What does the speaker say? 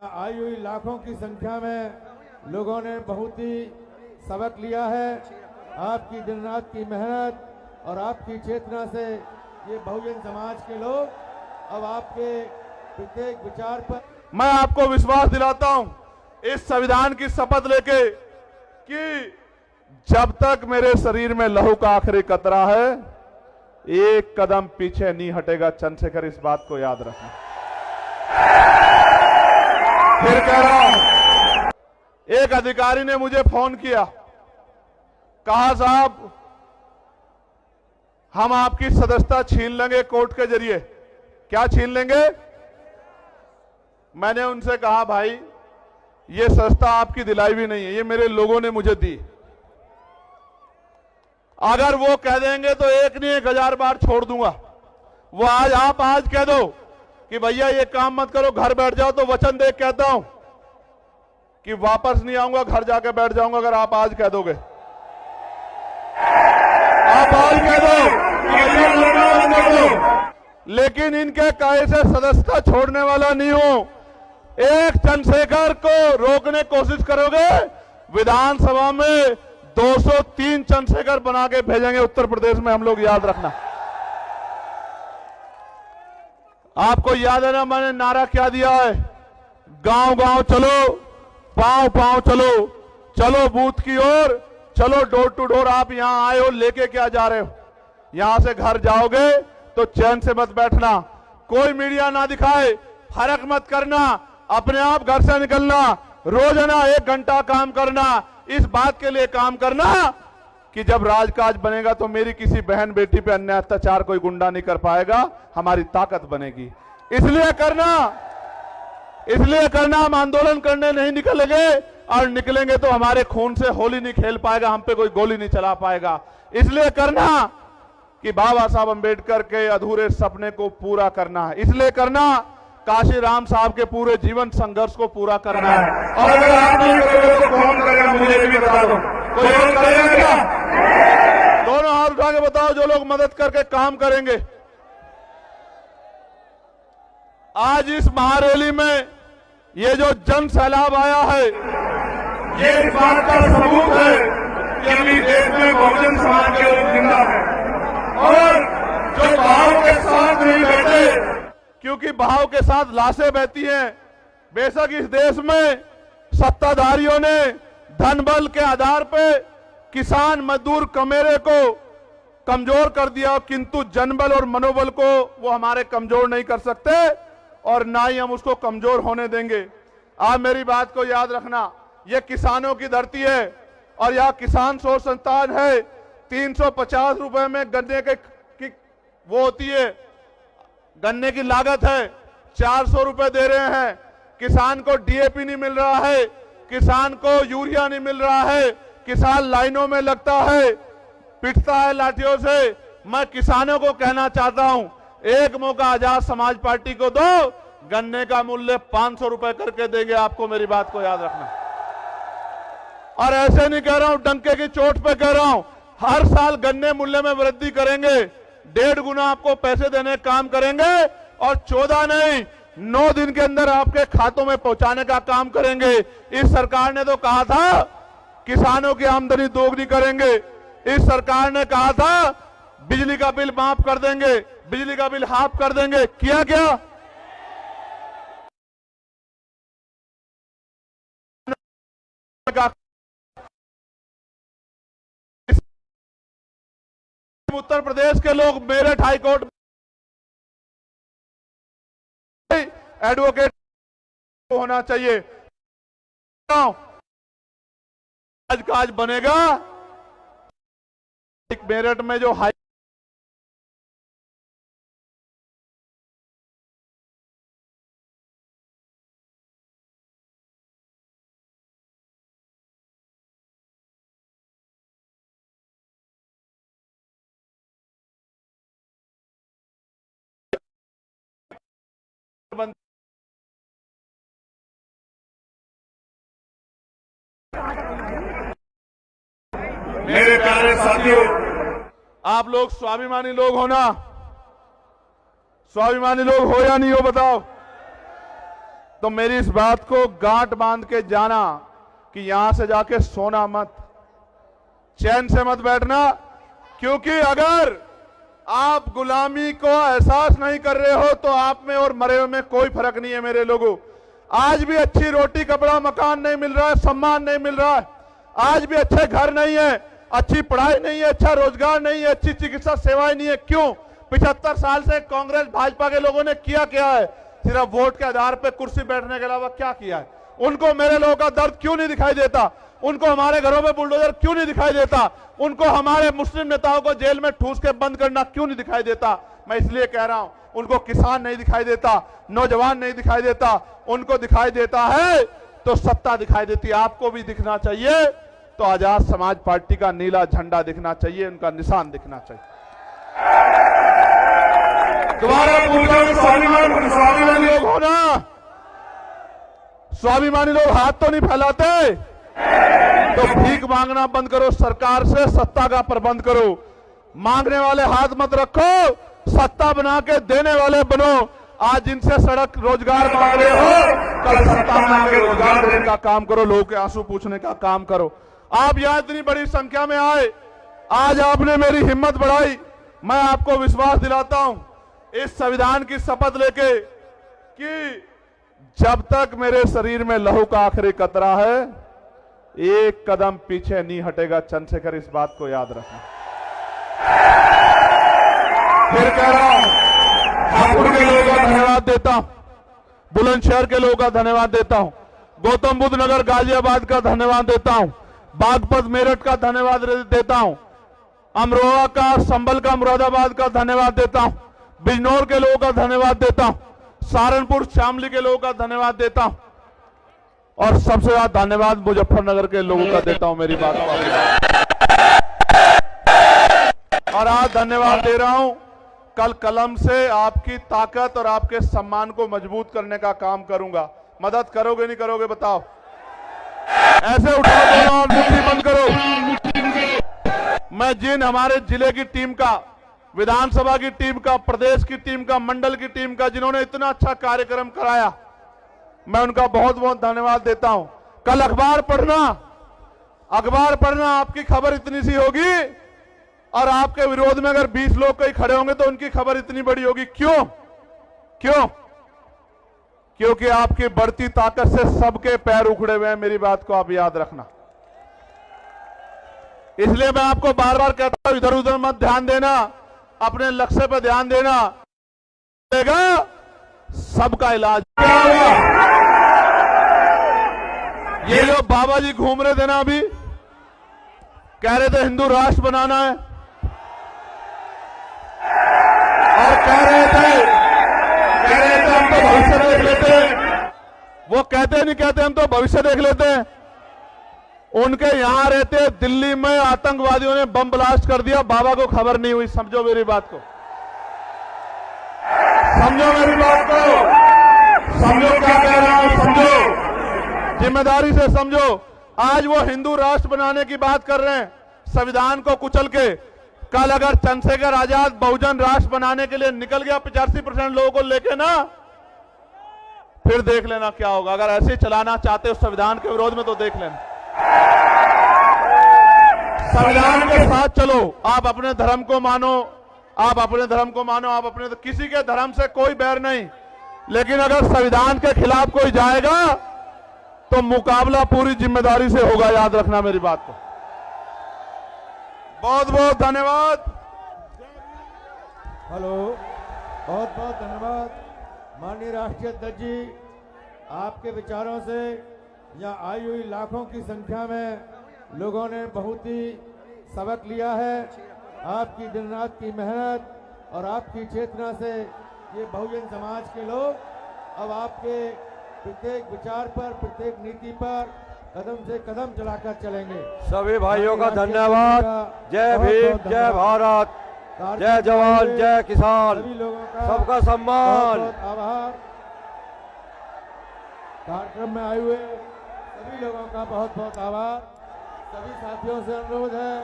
आई हुई लाखों की संख्या में लोगों ने बहुत ही सबक लिया है। आपकी दिन रात की मेहनत और आपकी चेतना से ये बहुजन समाज के लोग अब आपके प्रत्येक विचार पर मैं आपको विश्वास दिलाता हूं इस संविधान की शपथ लेके कि जब तक मेरे शरीर में लहू का आखिरी कतरा है एक कदम पीछे नहीं हटेगा। चंद्रशेखर, इस बात को याद रखना। फिर कह रहा हूं, एक अधिकारी ने मुझे फोन किया, कहा साहब हम आपकी सदस्यता छीन लेंगे कोर्ट के जरिए। क्या छीन लेंगे? मैंने उनसे कहा भाई ये सदस्यता आपकी दिलाई भी नहीं है, ये मेरे लोगों ने मुझे दी। अगर वो कह देंगे तो एक नहीं 1000 बार छोड़ दूंगा। वो आप आज कह दो कि भैया ये काम मत करो, घर बैठ जाओ, तो वचन दे कहता हूं कि वापस नहीं आऊंगा, घर जाके बैठ जाऊंगा। अगर आप आज कह दोगे, आप आज कह दो, लेकिन इनके कहे से सदस्यता छोड़ने वाला नहीं हूं। एक चंद्रशेखर को रोकने की कोशिश करोगे, विधानसभा में 203 चंद्रशेखर बना के भेजेंगे उत्तर प्रदेश में हम लोग, याद रखना। आपको याद है ना मैंने नारा क्या दिया है? गांव गांव चलो, पांव पांव चलो, चलो बूथ की ओर, चलो डोर टू डोर। आप यहां आए हो, लेके क्या जा रहे हो? यहां से घर जाओगे तो चैन से मत बैठना, कोई मीडिया ना दिखाए, फर्क मत करना, अपने आप घर से निकलना, रोजाना 1 घंटा काम करना। इस बात के लिए काम करना कि जब राजकाज बनेगा तो मेरी किसी बहन बेटी पे अन्याय अत्याचार कोई गुंडा नहीं कर पाएगा, हमारी ताकत बनेगी। इसलिए करना हम आंदोलन करने नहीं निकलेंगे, और निकलेंगे तो हमारे खून से होली नहीं खेल पाएगा, हम पे कोई गोली नहीं चला पाएगा। इसलिए करना कि बाबा साहब अंबेडकर के अधूरे सपने को पूरा करना है। इसलिए करना काशीराम साहब के पूरे जीवन संघर्ष को पूरा करना है। और अगर आप नहीं करोगे तो कौन करेगा? मुझे भी बता दो, कोई और करेगा क्या? दोनों हाथ उठा के बताओ जो लोग मदद करके काम करेंगे। आज इस महारैली में ये जो जन सैलाब आया है, ये इस बात का सबूत है कि अभी देश में बहुजन समाज के लोग जिंदा है। और जो बहाव के साथ नहीं बैठे, क्योंकि बहाव के साथ लाशें बहती हैं। बेशक इस देश में सत्ताधारियों ने धन बल के आधार पे किसान मजदूर कमेरे को कमजोर कर दिया, किंतु जनबल और मनोबल को वो हमारे कमजोर नहीं कर सकते, और ना ही हम उसको कमजोर होने देंगे। आप मेरी बात को याद रखना, ये किसानों की धरती है और यह किसान शोध संस्थान है। 350 रुपए में गन्ने की वो होती है, गन्ने की लागत है, 400 रुपए दे रहे हैं। किसान को डीएपी नहीं मिल रहा है, किसान को यूरिया नहीं मिल रहा है, किसान लाइनों में लगता है, पिटता है लाठियों से। मैं किसानों को कहना चाहता हूं, एक मौका आजाद समाज पार्टी को दो, गन्ने का मूल्य 500 रुपए करके देंगे आपको, मेरी बात को याद रखना। और ऐसे नहीं कह रहा हूं, डंके की चोट पे कह रहा हूं, हर साल गन्ने मूल्य में वृद्धि करेंगे, 1.5 गुना आपको पैसे देने का काम करेंगे, और 14 नहीं 9 दिन के अंदर आपके खातों में पहुंचाने का काम करेंगे। इस सरकार ने तो कहा था किसानों की आमदनी दोगुनी करेंगे, इस सरकार ने कहा था बिजली का बिल माफ कर देंगे, बिजली का बिल हाफ कर देंगे। किया क्या? उत्तर प्रदेश के लोग मेरठ हाईकोर्ट एडवोकेट होना चाहिए। आज काज बनेगा मेरठ में जो हाई मेरे प्यारे साथियों, आप लोग स्वाभिमानी लोग हो ना? स्वाभिमानी लोग हो या नहीं हो बताओ? तो मेरी इस बात को गांठ बांध के जाना कि यहां से जाके सोना मत, चैन से मत बैठना, क्योंकि अगर आप गुलामी को एहसास नहीं कर रहे हो तो आप में और मरे हुए में कोई फर्क नहीं है मेरे लोगों। आज भी अच्छी रोटी कपड़ा मकान नहीं मिल रहा है, सम्मान नहीं मिल रहा है, आज भी अच्छे घर नहीं है, अच्छी पढ़ाई नहीं है, अच्छा रोजगार नहीं है, अच्छी चिकित्सा सेवाएं नहीं है। क्यों? 75 साल से कांग्रेस भाजपा के लोगों ने किया क्या है? सिर्फ वोट के आधार पर कुर्सी बैठने के अलावा क्या किया है? उनको मेरे लोगों का दर्द क्यों नहीं दिखाई देता? उनको हमारे घरों में बुलडोजर क्यों नहीं दिखाई देता? उनको हमारे मुस्लिम नेताओं को जेल में ठूस के बंद करना क्यों नहीं दिखाई देता? मैं इसलिए कह रहा हूं, उनको किसान नहीं दिखाई देता, नौजवान नहीं दिखाई देता, उनको दिखाई देता है तो सत्ता दिखाई देती है। आपको भी दिखना चाहिए तो आजाद समाज पार्टी का नीला झंडा दिखना चाहिए, उनका निशान दिखना चाहिए। दोबारा पूछो, स्वाभिमानी लोग हो ना? स्वाभिमानी लोग हाथ तो नहीं फैलाते? तो भीख मांगना बंद करो, सरकार से सत्ता का प्रबंध करो। मांगने वाले हाथ मत रखो, सत्ता बना के देने वाले बनो। आज जिनसे सड़क रोजगार मांग रहे हो, कल सत्ता में आके रोजगार देने का काम करो, लोगों के आंसू पूछने का काम करो। आप यहां इतनी बड़ी संख्या में आए, आज आपने मेरी हिम्मत बढ़ाई। मैं आपको विश्वास दिलाता हूं इस संविधान की शपथ लेके कि जब तक मेरे शरीर में लहू का आखिरी कतरा है, एक कदम पीछे नहीं हटेगा। चंद्रशेखर, इस बात को याद रखना। फिर कह रहा हूं, हापुड़ के लोगों का धन्यवाद देता हूं, बुलंदशहर के लोगों का धन्यवाद देता हूं, गौतम बुद्ध नगर गाजियाबाद का धन्यवाद देता हूं, बागपत मेरठ का धन्यवाद देता हूं, अमरोहा का, संभल का, मुरादाबाद का धन्यवाद देता हूं, बिजनौर के लोगों का धन्यवाद देता हूं, सहारनपुर शामली के लोगों का धन्यवाद देता हूं और सबसे ज्यादा धन्यवाद मुजफ्फरनगर के लोगों का देता हूं। मेरी बात को और आज धन्यवाद दे रहा हूं, कल कलम से आपकी ताकत और आपके सम्मान को मजबूत करने का काम करूंगा। मदद करोगे नहीं करोगे बताओ? ऐसे उठाओ दोनों और मुट्ठी बंद करो। मैं जिन हमारे जिले की टीम का, विधानसभा की टीम का, प्रदेश की टीम का, मंडल की टीम का, जिन्होंने इतना अच्छा कार्यक्रम कराया, मैं उनका बहुत बहुत धन्यवाद देता हूं। कल अखबार पढ़ना, आपकी खबर इतनी सी होगी और आपके विरोध में अगर 20 लोग कहीं खड़े होंगे तो उनकी खबर इतनी बड़ी होगी। क्यों? क्योंकि आपकी बढ़ती ताकत से सबके पैर उखड़े हुए हैं। मेरी बात को आप याद रखना। इसलिए मैं आपको बार बार कहता हूं, इधर उधर मत ध्यान देना, अपने लक्ष्य पर ध्यान देना। सबका इलाज क्या होगा? ये जो बाबा जी घूम रहे थे ना, अभी कह रहे थे हिंदू राष्ट्र बनाना है और कह रहे थे हम तो भविष्य देख लेते हैं। वो कहते नहीं कहते हम तो भविष्य देख लेते हैं। उनके यहां रहते दिल्ली में आतंकवादियों ने बम ब्लास्ट कर दिया, बाबा को खबर नहीं हुई। समझो मेरी बात को, समझो मेरी बात को, समझो क्या कह रहा हूं, समझो, जिम्मेदारी से समझो। आज वो हिंदू राष्ट्र बनाने की बात कर रहे हैं, संविधान को कुचल के। कल अगर चंद्रशेखर आजाद बहुजन राष्ट्र बनाने के लिए निकल गया 85% लोगों को लेके ना, फिर देख लेना क्या होगा। अगर ऐसे चलाना चाहते हो संविधान के विरोध में तो देख लेना। संविधान के साथ चलो। आप अपने धर्म को मानो, आप अपने किसी के धर्म से कोई बैर नहीं, लेकिन अगर संविधान के खिलाफ कोई जाएगा तो मुकाबला पूरी जिम्मेदारी से होगा। याद रखना मेरी बात को। बहुत बहुत धन्यवाद। हेलो, बहुत बहुत धन्यवाद माननीय राष्ट्रीय अध्यक्ष जी। आपके विचारों से यहाँ आई हुई लाखों की संख्या में लोगों ने बहुत ही सबक लिया है। आपकी दिन रात की मेहनत और आपकी चेतना से ये बहुजन समाज के लोग अब आपके प्रत्येक विचार पर, प्रत्येक नीति पर कदम से कदम चलाकर चलेंगे। सभी भाइयों का धन्यवाद। जय भीम, जय भारत, जय जवान, जय किसान, सभी लोगों का सबका सम्मान। बहुत बहुत आभार। कार्यक्रम में आए हुए सभी लोगों का बहुत बहुत आभार। सभी साथियों से अनुरोध है